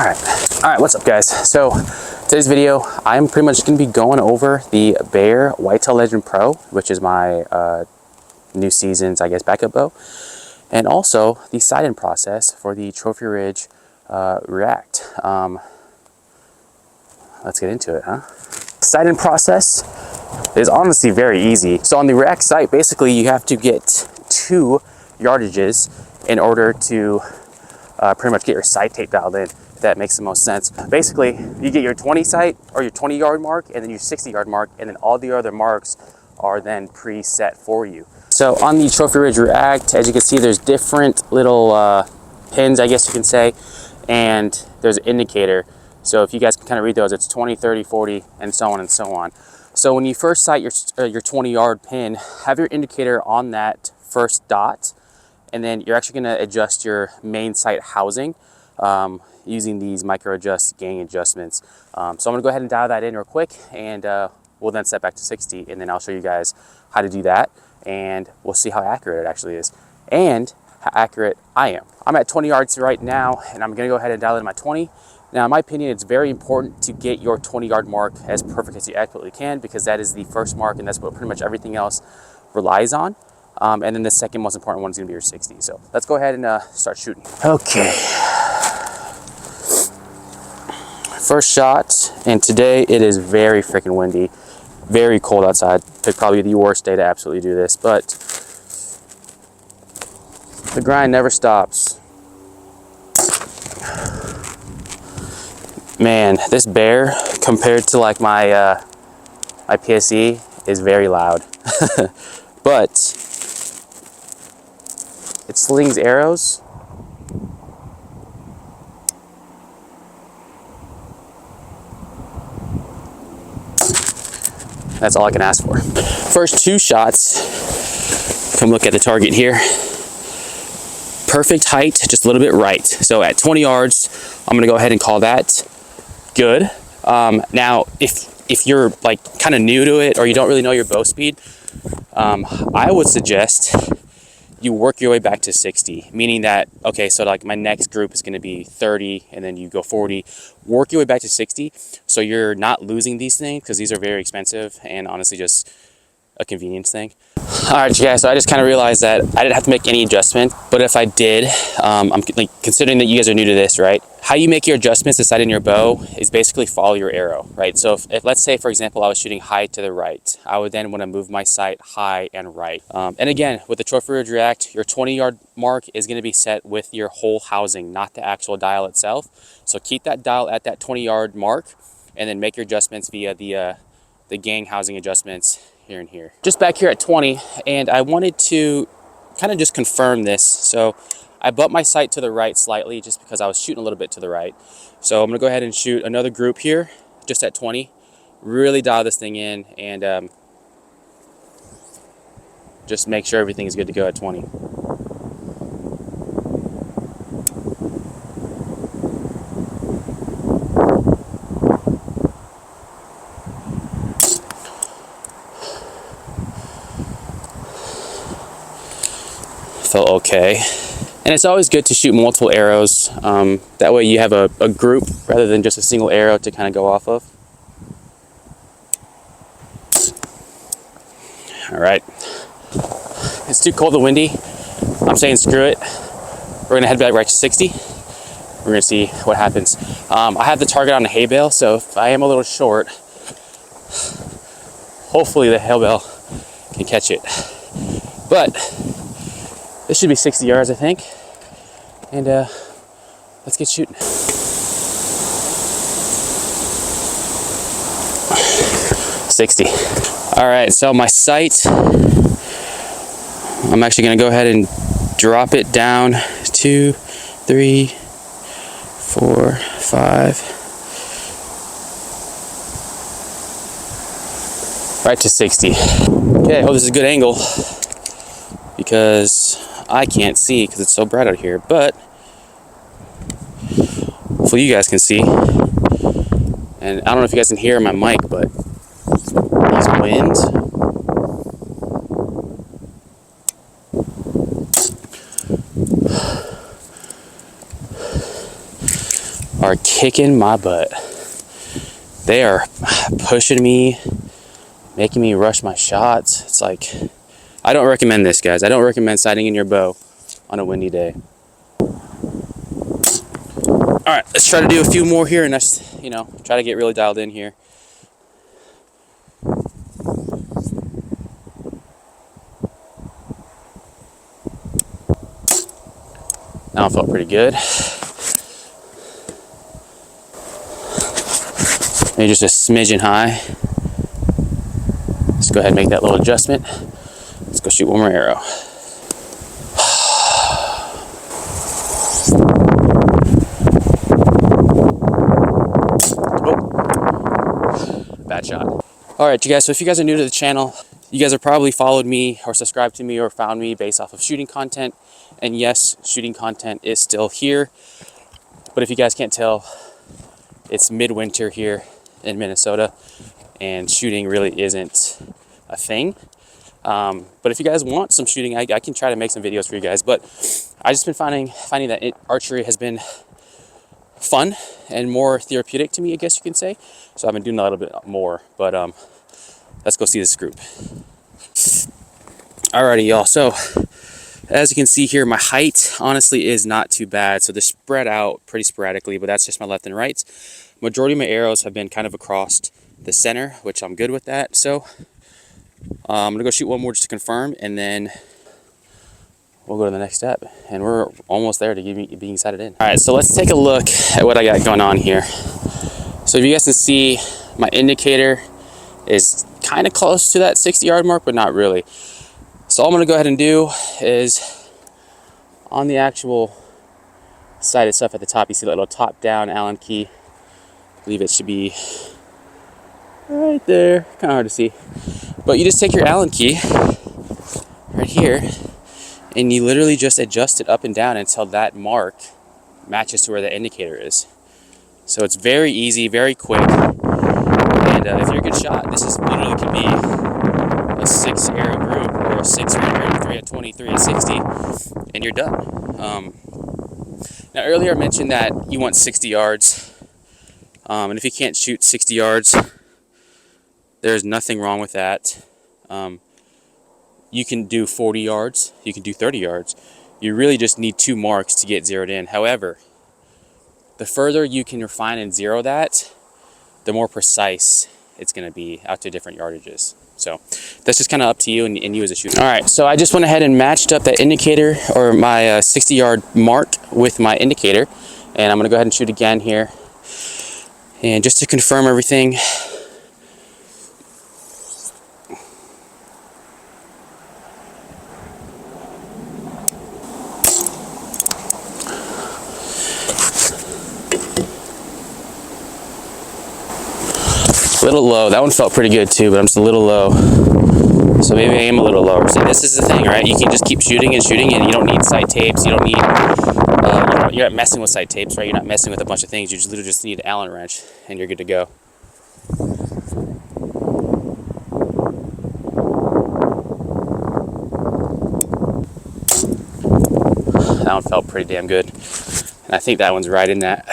Alright, what's up guys? So today's video, I'm pretty much going to be going over the Bear Whitetail Legend Pro, which is my new season's, I guess, backup bow, and also the sight-in process for the Trophy Ridge React. Let's get into it, huh? Sight-in process is honestly very easy. So on the React sight, basically you have to get 2 yardages in order to pretty much get your sight tape dialed in, if that makes the most sense. Basically, you get your 20 sight or your 20 yard mark and then your 60 yard mark, and then all the other marks are then preset for you. So on the Trophy Ridge React, as you can see, there's different little pins, I guess you can say, and there's an indicator. So if you guys can kind of read those, it's 20, 30, 40, and so on and so on. So when you first sight your 20 yard pin, have your indicator on that first dot, and then you're actually going to adjust your main sight housing using these micro adjust gang adjustments. So I'm going to go ahead and dial that in real quick, and we'll then set back to 60, and then I'll show you guys how to do that, and we'll see how accurate it actually is and how accurate I am. I'm at 20 yards right now, and I'm going to go ahead and dial in my 20. Now, in my opinion, it's very important to get your 20 yard mark as perfect as you absolutely can, because that is the first mark, and that's what pretty much everything else relies on. And then the second most important one is going to be your 60. So let's go ahead and start shooting. Okay. First shot, and today it is very freaking windy, very cold outside. It's probably the worst day to absolutely do this, but the grind never stops. Man, this Bear compared to like my my PSE is very loud, but it slings arrows. That's all I can ask for. First 2 shots, come look at the target here. Perfect height, just a little bit right. So at 20 yards, I'm gonna go ahead and call that good. Now, if you're like kind of new to it, or you don't really know your bow speed, I would suggest you work your way back to 60, meaning that, okay, so like my next group is going to be 30, and then you go 40, work your way back to 60, so you're not losing these things, because these are very expensive and honestly just a convenience thing. All right, you guys, so I just kind of realized that I didn't have to make any adjustment, but if I did, I'm like, considering that you guys are new to this, right? How you make your adjustments to sight in your bow is basically follow your arrow, right? So if let's say, for example, I was shooting high to the right, I would then want to move my sight high and right. And again, with the Trophy Ridge React, your 20 yard mark is going to be set with your whole housing, not the actual dial itself. So keep that dial at that 20 yard mark, and then make your adjustments via the gang housing adjustments here and here. Just back here at 20, and I wanted to kind of just confirm this. So I bumped my sight to the right slightly just because I was shooting a little bit to the right. So I'm gonna go ahead and shoot another group here just at 20. Really dial this thing in, and just make sure everything is good to go at 20. Felt okay. And it's always good to shoot multiple arrows. That way you have a group rather than just a single arrow to kind of go off of. All right. It's too cold and windy. I'm saying screw it. We're gonna head back right to 60. We're gonna see what happens. I have the target on a hay bale, so if I am a little short, hopefully the hay bale can catch it. But this should be 60 yards, I think. And let's get shooting. 60. All right, so my sight, I'm actually gonna go ahead and drop it down 2, 3, 4, 5. Right to 60. Okay, I hope this is a good angle, because I can't see because it's so bright out here, but hopefully you guys can see. And I don't know if you guys can hear my mic, but these winds. are kicking my butt. They are pushing me, making me rush my shots. It's like, I don't recommend this, guys. I don't recommend sighting in your bow on a windy day. All right, let's try to do a few more here and let's, try to get really dialed in here. That one felt pretty good. Maybe just a smidgen high. Let's go ahead and make that little adjustment. Let's go shoot one more arrow. Oh. Bad shot. All right, you guys, so if you guys are new to the channel, you guys have probably followed me or subscribed to me or found me based off of shooting content. And yes, shooting content is still here. But if you guys can't tell, it's midwinter here in Minnesota and shooting really isn't a thing. But if you guys want some shooting, I can try to make some videos for you guys. But I've just been finding that archery has been fun and more therapeutic to me, I guess you can say. So I've been doing a little bit more. But let's go see this group. Alrighty, y'all. So as you can see here, my height honestly is not too bad. So they're spread out pretty sporadically, but that's just my left and right. Majority of my arrows have been kind of across the center, which I'm good with that. So I'm gonna go shoot one more just to confirm, and then we'll go to the next step. And we're almost there to being sighted in. All right, so let's take a look at what I got going on here. So if you guys can see, my indicator is kind of close to that 60-yard mark, but not really. So all I'm gonna go ahead and do is on the actual sighted stuff at the top, you see that little top-down Allen key. I believe it should be right there, kind of hard to see. But you just take your Allen key right here and you literally just adjust it up and down until that mark matches to where the indicator is. So it's very easy, very quick. And if you're a good shot, this is literally could be a 6 arrow group or a 6 arrow, 3 at 20, 3 at 60, and you're done. Now earlier I mentioned that you want 60 yards. And if you can't shoot 60 yards, there's nothing wrong with that. You can do 40 yards, you can do 30 yards. You really just need 2 marks to get zeroed in. However, the further you can refine and zero that, the more precise it's gonna be out to different yardages. So that's just kind of up to you and you as a shooter. All right, so I just went ahead and matched up that indicator or my 60-yard mark with my indicator. And I'm gonna go ahead and shoot again here. And just to confirm everything, a little low. That one felt pretty good too, but I'm just a little low. So maybe I am a little lower. So this is the thing, right? You can just keep shooting and shooting, and you don't need sight tapes. You don't need, you're not messing with sight tapes, right? You're not messing with a bunch of things. You just literally just need an Allen wrench, and you're good to go. That one felt pretty damn good. And I think that one's right in that.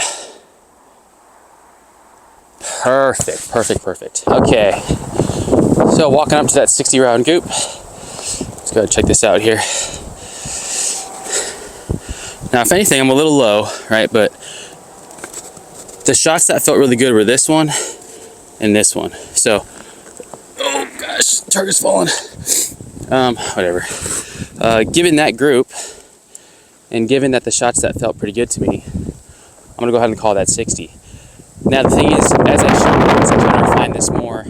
Perfect, perfect, perfect. Okay, so walking up to that 60 round goop. Let's go ahead and check this out here. Now, if anything, I'm a little low, right? But the shots that felt really good were this one and this one. So, oh gosh, target's falling. Whatever. Given that group, and given that the shots that felt pretty good to me, I'm gonna go ahead and call that 60. Now the thing is, as I try to refine this more,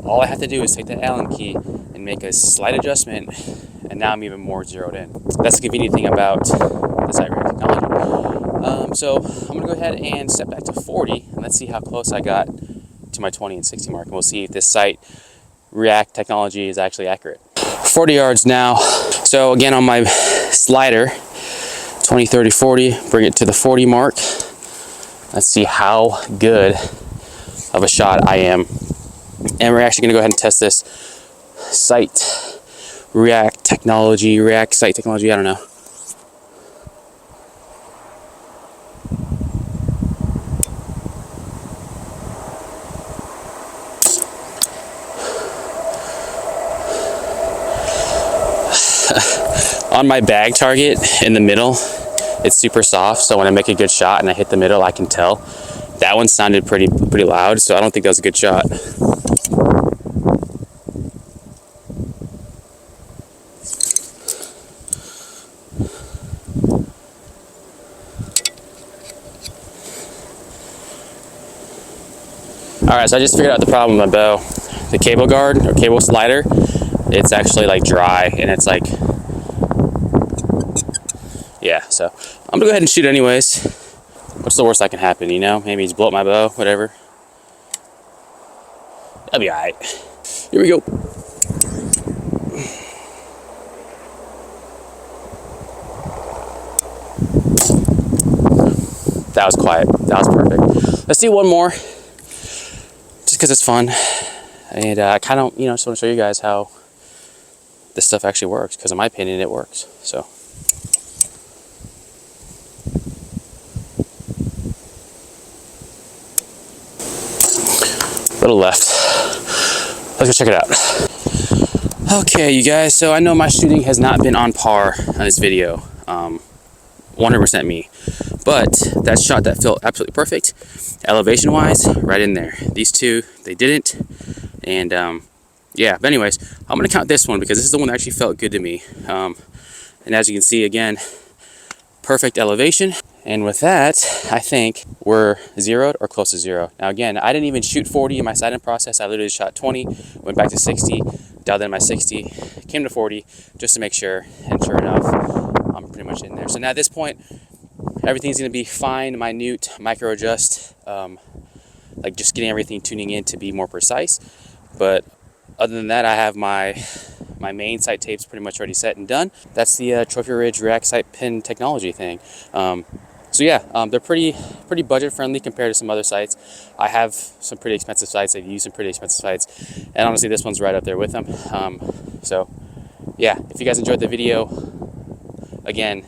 all I have to do is take that Allen key and make a slight adjustment, and now I'm even more zeroed in. That's the convenient thing about the sight react technology. So I'm gonna go ahead and step back to 40, and let's see how close I got to my 20 and 60 mark, and we'll see if this sight react technology is actually accurate. 40 yards now. So again, on my slider, 20, 30, 40, bring it to the 40 mark. Let's see how good of a shot I am. And we're actually gonna go ahead and test this sight react sight technology, I don't know. On my bag target in the middle, it's super soft, so when I make a good shot and I hit the middle, I can tell. That one sounded pretty loud, so I don't think that was a good shot. Alright, so I just figured out the problem with my bow. The cable guard or cable slider, it's actually like dry, and it's like, yeah, so I'm gonna go ahead and shoot anyways. What's the worst that can happen, you know? Maybe just blow up my bow, whatever. That'll be alright. Here we go. That was quiet. That was perfect. Let's do one more, just because it's fun. And I kind of, you know, just want to show you guys how this stuff actually works, because in my opinion, it works. So. Little left. Let's go check it out. Okay, you guys, so I know my shooting has not been on par on this video. 100% me. But that shot that felt absolutely perfect, elevation wise, right in there. These two, they didn't. And yeah, but anyways, I'm gonna count this one because this is the one that actually felt good to me. And as you can see, again, perfect elevation. And with that, I think we're zeroed or close to zero. Now again, I didn't even shoot 40 in my sighting process. I literally shot 20, went back to 60, dialed in my 60, came to 40 just to make sure. And sure enough, I'm pretty much in there. So now at this point, everything's gonna be fine, minute, micro adjust, like just getting everything tuning in to be more precise. But other than that, I have my main sight tapes pretty much already set and done. That's the Trophy Ridge React Sight Pin technology thing. So yeah, they're pretty budget friendly compared to some other sights. I have some pretty expensive sights. I've used some pretty expensive sights, and honestly, this one's right up there with them. So yeah, if you guys enjoyed the video, again,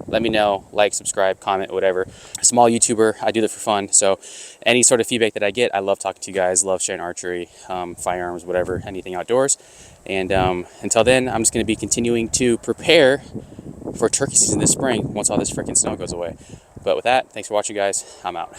let me know, like, subscribe, comment, whatever. Small YouTuber, I do this for fun. So any sort of feedback that I get, I love talking to you guys, love sharing archery, firearms, whatever, anything outdoors. And until then, I'm just going to be continuing to prepare for turkey season this spring once all this freaking snow goes away. But with that, thanks for watching, guys. I'm out.